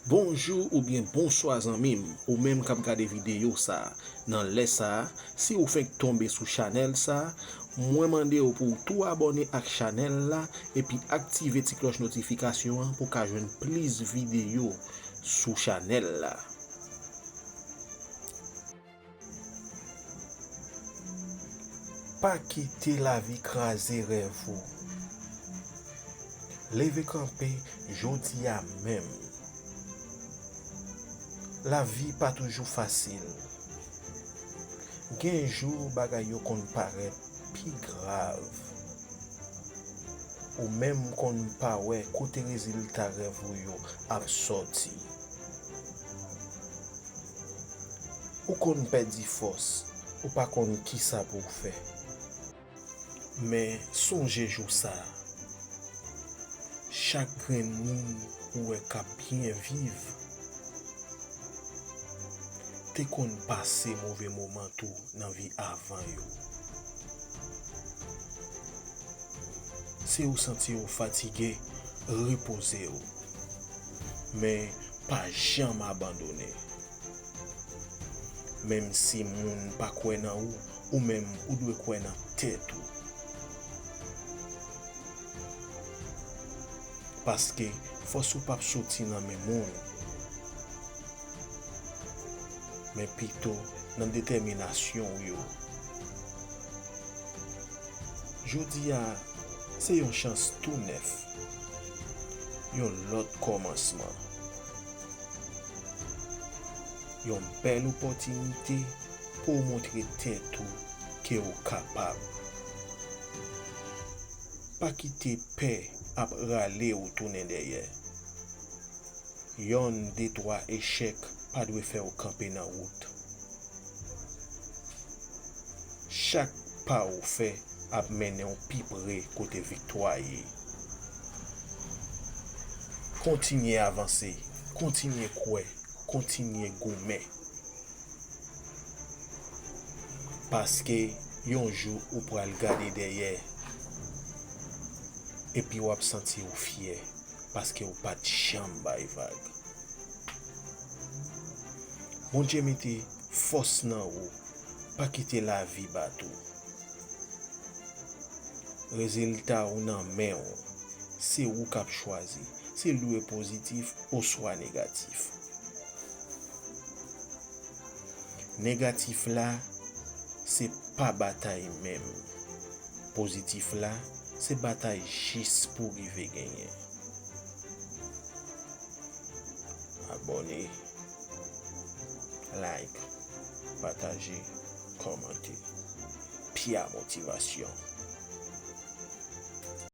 Bonjour ou bien bonsoir zanmim, ou même kap gade vidéo ça. Nan lè ça, si ou fèk tomber sous channel ça, moi mande ou pour tout abonner ak channel là et puis activer ti cloche notification pour ka jwenn plus vidéo sous channel là. Pas quitter la vie crasé rêve ou. Leve campé, jodi a même. La vie pas toujours facile. Gen jour bagay yo kon paraît pi grave. Ou même kon pa wè kote résultat rêve yo ap sorti. Ou kon perdit force, ou pas kon ki sa pou faire. Mais songe jou ça. Chaque grain moun ou est ka bien vivre. Te kon passe mauvais moment tout dans vie avant yo. Si ou senti ou fatigué, reposez ou. Mais pas jamais abandonner. Même si moun pa kwen nan ou même ou dwe kwen nan tête ou. Parce que force ou pas sorti dans mes moun. Mais plutôt dans détermination yo. Jodi a c'est une chance tout neuf. Yon l'autre commencement. Yon belle opportunité pour montrer tête ou que ou capable. Pas quitter paix à râler ou tourner derrière. Yon des trois échecs pas doit faire camper dans route. Chaque pas ou fait a mené un pi près côté victoire. Continuez à avancer, continuez quoi, continuez gommer. Parce que yon jour ou pral garder derrière. Et puis ou ap senti ou fier parce que ou pas de chambre bay vague. Bon Dieu mette force nan ou, pas quitter la vie bateau. Résultat ou nan men ou, c'est ou kap choisi, c'est loué positif ou soit négatif. Négatif là, c'est pas bataille même. Positif là, c'est bataille juste pour arriver gagner. Abonnez, like, partagez, commentez. Pia motivation.